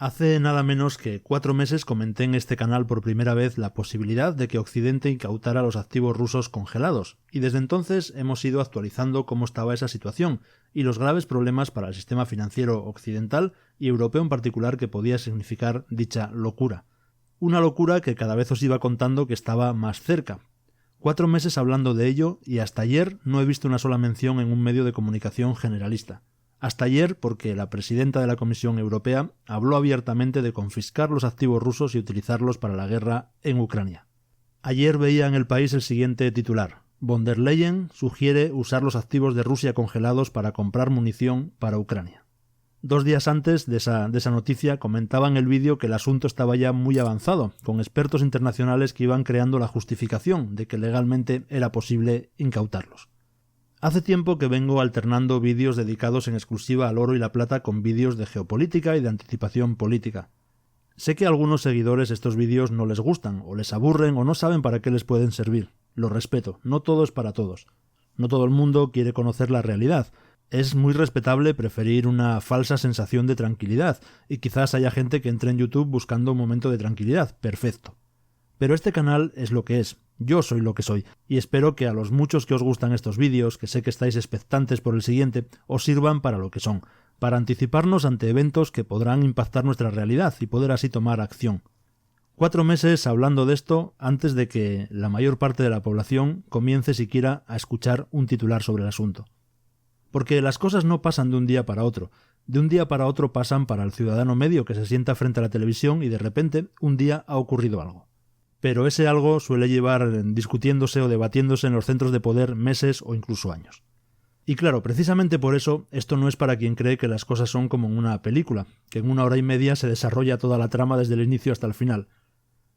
Hace nada menos que 4 meses comenté en este canal por primera vez la posibilidad de que Occidente incautara los activos rusos congelados, y desde entonces hemos ido actualizando cómo estaba esa situación y los graves problemas para el sistema financiero occidental y europeo en particular que podía significar dicha locura. Una locura que cada vez os iba contando que estaba más cerca. 4 meses hablando de ello y hasta ayer no he visto una sola mención en un medio de comunicación generalista. Hasta ayer porque la presidenta de la Comisión Europea habló abiertamente de confiscar los activos rusos y utilizarlos para la guerra en Ucrania. Ayer veía en El País el siguiente titular: Von der Leyen sugiere usar los activos de Rusia congelados para comprar munición para Ucrania. 2 días antes de esa noticia comentaba en el vídeo que el asunto estaba ya muy avanzado, con expertos internacionales que iban creando la justificación de que legalmente era posible incautarlos. Hace tiempo que vengo alternando vídeos dedicados en exclusiva al oro y la plata con vídeos de geopolítica y de anticipación política. Sé que a algunos seguidores estos vídeos no les gustan, o les aburren, o no saben para qué les pueden servir. Lo respeto, no todo es para todos. No todo el mundo quiere conocer la realidad. Es muy respetable preferir una falsa sensación de tranquilidad, y quizás haya gente que entre en YouTube buscando un momento de tranquilidad. Perfecto. Pero este canal es lo que es. Yo soy lo que soy, y espero que a los muchos que os gustan estos vídeos, que sé que estáis expectantes por el siguiente, os sirvan para lo que son, para anticiparnos ante eventos que podrán impactar nuestra realidad y poder así tomar acción. 4 meses hablando de esto antes de que la mayor parte de la población comience siquiera a escuchar un titular sobre el asunto. Porque las cosas no pasan de un día para otro. De un día para otro pasan para el ciudadano medio que se sienta frente a la televisión y de repente un día ha ocurrido algo. Pero ese algo suele llevar discutiéndose o debatiéndose en los centros de poder meses o incluso años. Y claro, precisamente por eso, esto no es para quien cree que las cosas son como en una película, que en 1 hora y media se desarrolla toda la trama desde el inicio hasta el final.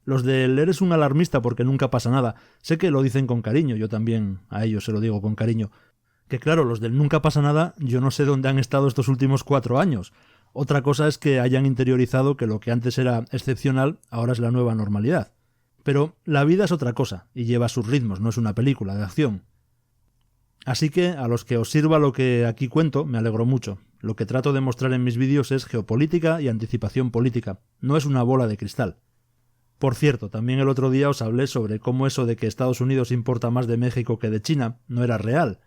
Los del eres un alarmista porque nunca pasa nada, sé que lo dicen con cariño, yo también a ellos se lo digo con cariño. Que claro, los del nunca pasa nada, yo no sé dónde han estado estos últimos 4 años. Otra cosa es que hayan interiorizado que lo que antes era excepcional, ahora es la nueva normalidad. Pero la vida es otra cosa, y lleva sus ritmos, no es una película de acción. Así que, a los que os sirva lo que aquí cuento, me alegro mucho. Lo que trato de mostrar en mis vídeos es geopolítica y anticipación política, no es una bola de cristal. Por cierto, también el otro día os hablé sobre cómo eso de que Estados Unidos importa más de México que de China no era real.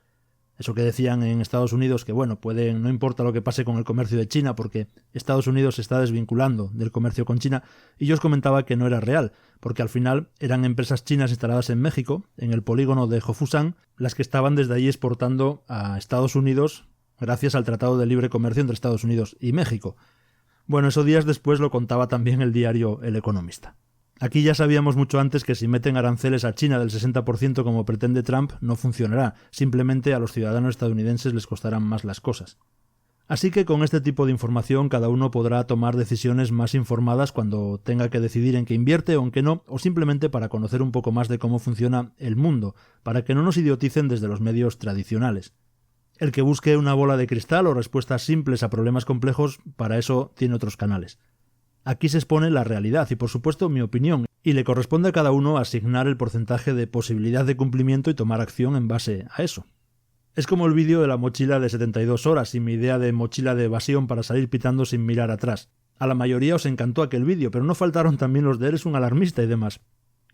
Eso que decían en Estados Unidos que, bueno, no importa lo que pase con el comercio de China porque Estados Unidos se está desvinculando del comercio con China, y yo os comentaba que no era real, porque al final eran empresas chinas instaladas en México, en el polígono de Jofusán, las que estaban desde allí exportando a Estados Unidos gracias al Tratado de Libre Comercio entre Estados Unidos y México. Bueno, eso días después lo contaba también el diario El Economista. Aquí ya sabíamos mucho antes que si meten aranceles a China del 60% como pretende Trump, no funcionará. Simplemente a los ciudadanos estadounidenses les costarán más las cosas. Así que con este tipo de información cada uno podrá tomar decisiones más informadas cuando tenga que decidir en qué invierte o en qué no, o simplemente para conocer un poco más de cómo funciona el mundo, para que no nos idioticen desde los medios tradicionales. El que busque una bola de cristal o respuestas simples a problemas complejos, para eso tiene otros canales. Aquí se expone la realidad y, por supuesto, mi opinión, y le corresponde a cada uno asignar el porcentaje de posibilidad de cumplimiento y tomar acción en base a eso. Es como el vídeo de la mochila de 72 horas y mi idea de mochila de evasión para salir pitando sin mirar atrás. A la mayoría os encantó aquel vídeo, pero no faltaron también los de eres un alarmista y demás.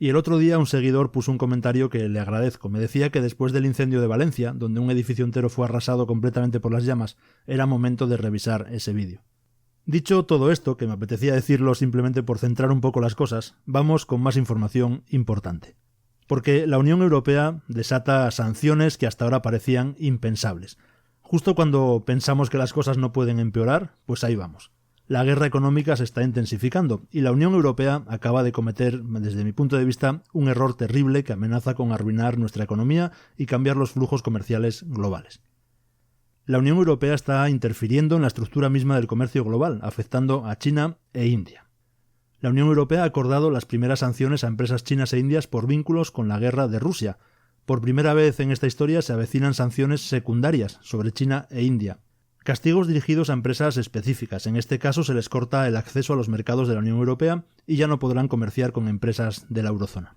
Y el otro día un seguidor puso un comentario que le agradezco. Me decía que después del incendio de Valencia, donde un edificio entero fue arrasado completamente por las llamas, era momento de revisar ese vídeo. Dicho todo esto, que me apetecía decirlo simplemente por centrar un poco las cosas, vamos con más información importante. Porque la Unión Europea desata sanciones que hasta ahora parecían impensables. Justo cuando pensamos que las cosas no pueden empeorar, pues ahí vamos. La guerra económica se está intensificando y la Unión Europea acaba de cometer, desde mi punto de vista, un error terrible que amenaza con arruinar nuestra economía y cambiar los flujos comerciales globales. La Unión Europea está interfiriendo en la estructura misma del comercio global, afectando a China e India. La Unión Europea ha acordado las primeras sanciones a empresas chinas e indias por vínculos con la guerra de Rusia. Por primera vez en esta historia se avecinan sanciones secundarias sobre China e India. Castigos dirigidos a empresas específicas. En este caso se les corta el acceso a los mercados de la Unión Europea y ya no podrán comerciar con empresas de la eurozona.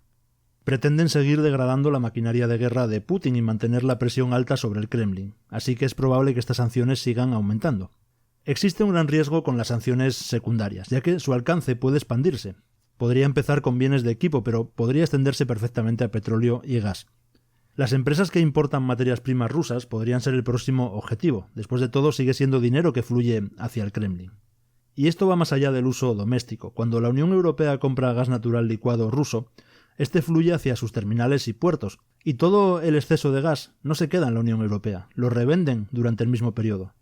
Pretenden seguir degradando la maquinaria de guerra de Putin y mantener la presión alta sobre el Kremlin, así que es probable que estas sanciones sigan aumentando. Existe un gran riesgo con las sanciones secundarias, ya que su alcance puede expandirse. Podría empezar con bienes de equipo, pero podría extenderse perfectamente a petróleo y gas. Las empresas que importan materias primas rusas podrían ser el próximo objetivo. Después de todo, sigue siendo dinero que fluye hacia el Kremlin. Y esto va más allá del uso doméstico. Cuando la Unión Europea compra gas natural licuado ruso, este fluye hacia sus terminales y puertos, y todo el exceso de gas no se queda en la Unión Europea, lo revenden durante el mismo periodo.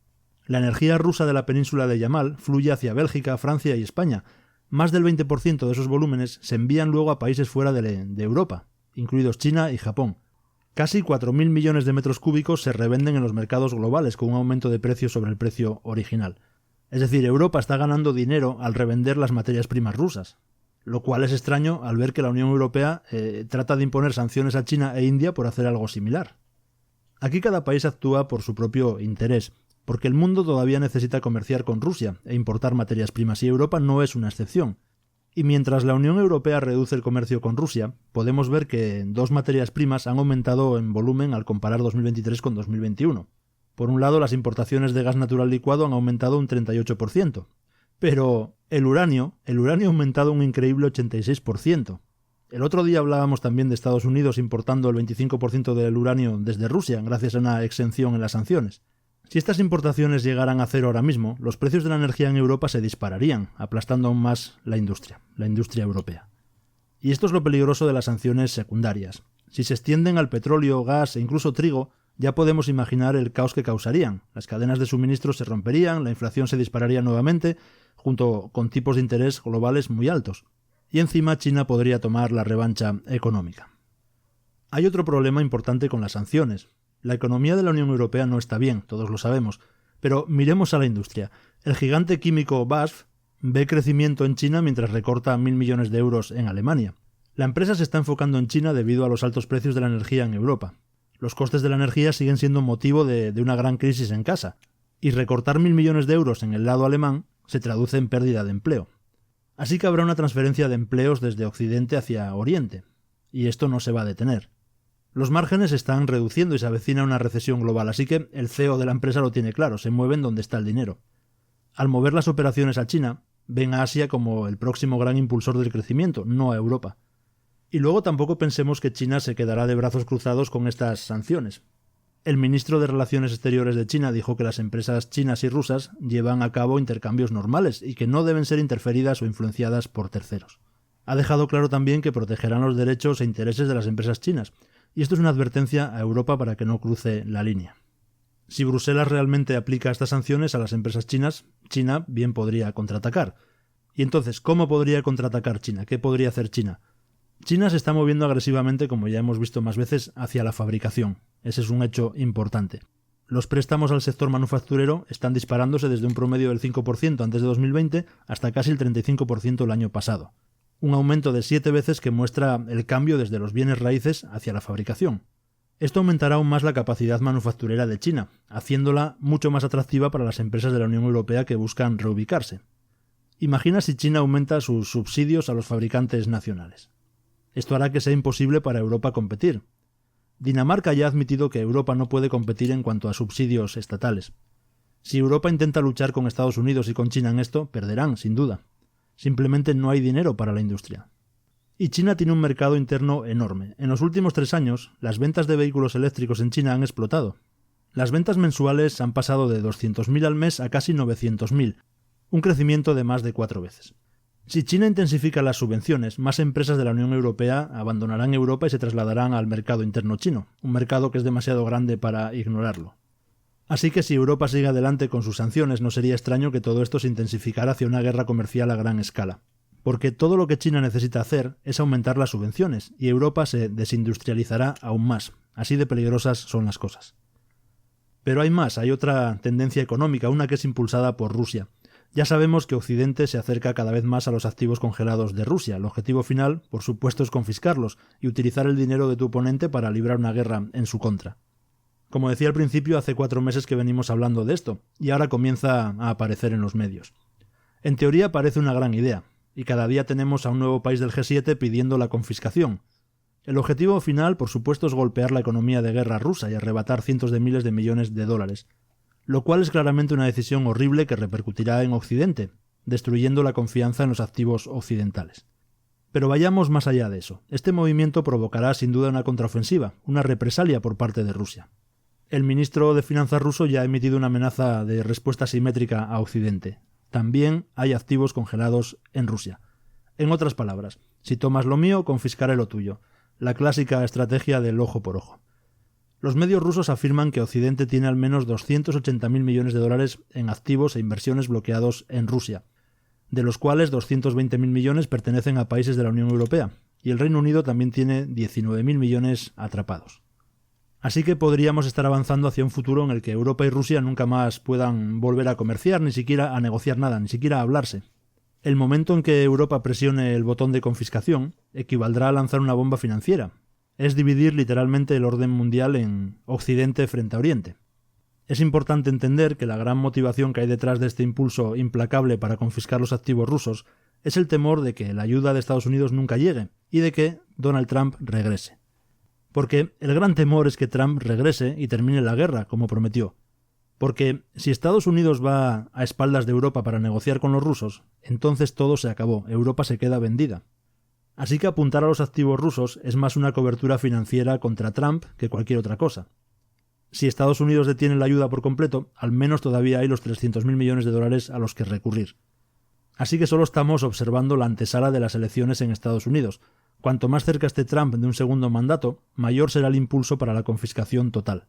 La energía rusa de la península de Yamal fluye hacia Bélgica, Francia y España. Más del 20% de esos volúmenes se envían luego a países fuera de Europa, incluidos China y Japón. Casi 4.000 millones de metros cúbicos se revenden en los mercados globales con un aumento de precio sobre el precio original. Es decir, Europa está ganando dinero al revender las materias primas rusas, lo cual es extraño al ver que la Unión Europea trata de imponer sanciones a China e India por hacer algo similar. Aquí cada país actúa por su propio interés, porque el mundo todavía necesita comerciar con Rusia e importar materias primas y Europa no es una excepción. Y mientras la Unión Europea reduce el comercio con Rusia, podemos ver que dos materias primas han aumentado en volumen al comparar 2023 con 2021. Por un lado, las importaciones de gas natural licuado han aumentado un 38%, pero el uranio ha aumentado un increíble 86%. El otro día hablábamos también de Estados Unidos importando el 25% del uranio desde Rusia gracias a una exención en las sanciones. Si estas importaciones llegaran a cero ahora mismo, los precios de la energía en Europa se dispararían, aplastando aún más la industria europea. Y esto es lo peligroso de las sanciones secundarias. Si se extienden al petróleo, gas e incluso trigo, ya podemos imaginar el caos que causarían. Las cadenas de suministro se romperían, la inflación se dispararía nuevamente, junto con tipos de interés globales muy altos. Y encima China podría tomar la revancha económica. Hay otro problema importante con las sanciones. La economía de la Unión Europea no está bien, todos lo sabemos, pero miremos a la industria. El gigante químico BASF ve crecimiento en China mientras recorta 1.000 millones de euros en Alemania. La empresa se está enfocando en China debido a los altos precios de la energía en Europa. Los costes de la energía siguen siendo motivo de una gran crisis en casa, y recortar 1.000 millones de euros en el lado alemán se traduce en pérdida de empleo. Así que habrá una transferencia de empleos desde Occidente hacia Oriente, y esto no se va a detener. Los márgenes se están reduciendo y se avecina una recesión global, así que el CEO de la empresa lo tiene claro, se mueven donde está el dinero. Al mover las operaciones a China, ven a Asia como el próximo gran impulsor del crecimiento, no a Europa. Y luego tampoco pensemos que China se quedará de brazos cruzados con estas sanciones. El ministro de Relaciones Exteriores de China dijo que las empresas chinas y rusas llevan a cabo intercambios normales y que no deben ser interferidas o influenciadas por terceros. Ha dejado claro también que protegerán los derechos e intereses de las empresas chinas, y esto es una advertencia a Europa para que no cruce la línea. Si Bruselas realmente aplica estas sanciones a las empresas chinas, China bien podría contraatacar. Y entonces, ¿cómo podría contraatacar China? ¿Qué podría hacer China? China se está moviendo agresivamente, como ya hemos visto más veces, hacia la fabricación. Ese es un hecho importante. Los préstamos al sector manufacturero están disparándose desde un promedio del 5% antes de 2020 hasta casi el 35% el año pasado. Un aumento de 7 veces que muestra el cambio desde los bienes raíces hacia la fabricación. Esto aumentará aún más la capacidad manufacturera de China, haciéndola mucho más atractiva para las empresas de la Unión Europea que buscan reubicarse. Imagina si China aumenta sus subsidios a los fabricantes nacionales. Esto hará que sea imposible para Europa competir. Dinamarca ya ha admitido que Europa no puede competir en cuanto a subsidios estatales. Si Europa intenta luchar con Estados Unidos y con China en esto, perderán, sin duda. Simplemente no hay dinero para la industria. Y China tiene un mercado interno enorme. En los últimos 3 años, las ventas de vehículos eléctricos en China han explotado. Las ventas mensuales han pasado de 200.000 al mes a casi 900.000, un crecimiento de más de 4 veces. Si China intensifica las subvenciones, más empresas de la Unión Europea abandonarán Europa y se trasladarán al mercado interno chino, un mercado que es demasiado grande para ignorarlo. Así que si Europa sigue adelante con sus sanciones, no sería extraño que todo esto se intensificara hacia una guerra comercial a gran escala. Porque todo lo que China necesita hacer es aumentar las subvenciones, y Europa se desindustrializará aún más. Así de peligrosas son las cosas. Pero hay más, hay otra tendencia económica, una que es impulsada por Rusia. Ya sabemos que Occidente se acerca cada vez más a los activos congelados de Rusia. El objetivo final, por supuesto, es confiscarlos y utilizar el dinero de tu oponente para librar una guerra en su contra. Como decía al principio, hace 4 meses que venimos hablando de esto, y ahora comienza a aparecer en los medios. En teoría parece una gran idea, y cada día tenemos a un nuevo país del G7 pidiendo la confiscación. El objetivo final, por supuesto, es golpear la economía de guerra rusa y arrebatar cientos de miles de millones de dólares. lo cual es claramente una decisión horrible que repercutirá en Occidente, destruyendo la confianza en los activos occidentales. Pero vayamos más allá de eso. Este movimiento provocará sin duda una contraofensiva, una represalia por parte de Rusia. El ministro de Finanzas ruso ya ha emitido una amenaza de respuesta simétrica a Occidente. También hay activos congelados en Rusia. En otras palabras, si tomas lo mío, confiscaré lo tuyo. La clásica estrategia del ojo por ojo. Los medios rusos afirman que Occidente tiene al menos 280.000 millones de dólares en activos e inversiones bloqueados en Rusia, de los cuales 220.000 millones pertenecen a países de la Unión Europea, y el Reino Unido también tiene 19.000 millones atrapados. Así que podríamos estar avanzando hacia un futuro en el que Europa y Rusia nunca más puedan volver a comerciar, ni siquiera a negociar nada, ni siquiera a hablarse. El momento en que Europa presione el botón de confiscación equivaldrá a lanzar una bomba financiera. Es dividir literalmente el orden mundial en Occidente frente a Oriente. Es importante entender que la gran motivación que hay detrás de este impulso implacable para confiscar los activos rusos es el temor de que la ayuda de Estados Unidos nunca llegue y de que Donald Trump regrese. Porque el gran temor es que Trump regrese y termine la guerra, como prometió. Porque si Estados Unidos va a espaldas de Europa para negociar con los rusos, entonces todo se acabó, Europa se queda vendida. Así que apuntar a los activos rusos es más una cobertura financiera contra Trump que cualquier otra cosa. Si Estados Unidos detiene la ayuda por completo, al menos todavía hay los 300.000 millones de dólares a los que recurrir. Así que solo estamos observando la antesala de las elecciones en Estados Unidos. Cuanto más cerca esté Trump de un segundo mandato, mayor será el impulso para la confiscación total.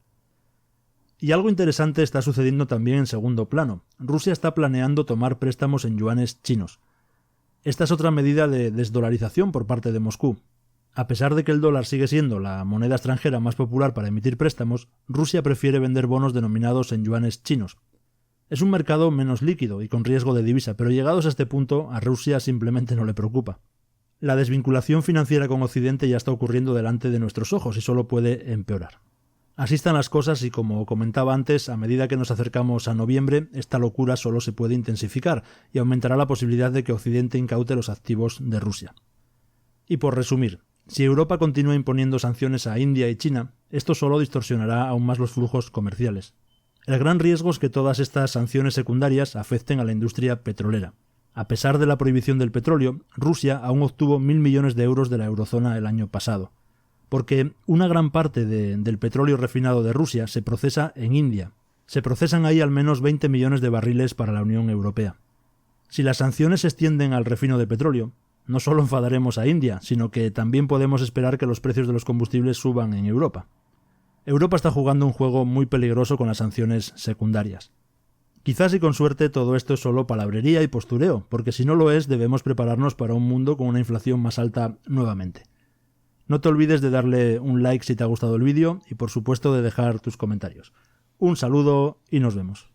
Y algo interesante está sucediendo también en segundo plano. Rusia está planeando tomar préstamos en yuanes chinos. Esta es otra medida de desdolarización por parte de Moscú. A pesar de que el dólar sigue siendo la moneda extranjera más popular para emitir préstamos, Rusia prefiere vender bonos denominados en yuanes chinos. Es un mercado menos líquido y con riesgo de divisa, pero llegados a este punto, a Rusia simplemente no le preocupa. La desvinculación financiera con Occidente ya está ocurriendo delante de nuestros ojos y solo puede empeorar. Así están las cosas y, como comentaba antes, a medida que nos acercamos a noviembre, esta locura solo se puede intensificar y aumentará la posibilidad de que Occidente incaute los activos de Rusia. Y por resumir, si Europa continúa imponiendo sanciones a India y China, esto solo distorsionará aún más los flujos comerciales. El gran riesgo es que todas estas sanciones secundarias afecten a la industria petrolera. A pesar de la prohibición del petróleo, Rusia aún obtuvo 1.000 millones de euros de la eurozona el año pasado. Porque una gran parte del petróleo refinado de Rusia se procesa en India. Se procesan ahí al menos 20 millones de barriles para la Unión Europea. Si las sanciones se extienden al refino de petróleo, no solo enfadaremos a India, sino que también podemos esperar que los precios de los combustibles suban en Europa. Europa está jugando un juego muy peligroso con las sanciones secundarias. Quizás y con suerte todo esto es solo palabrería y postureo, porque si no lo es debemos prepararnos para un mundo con una inflación más alta nuevamente. No te olvides de darle un like si te ha gustado el vídeo y por supuesto de dejar tus comentarios. Un saludo y nos vemos.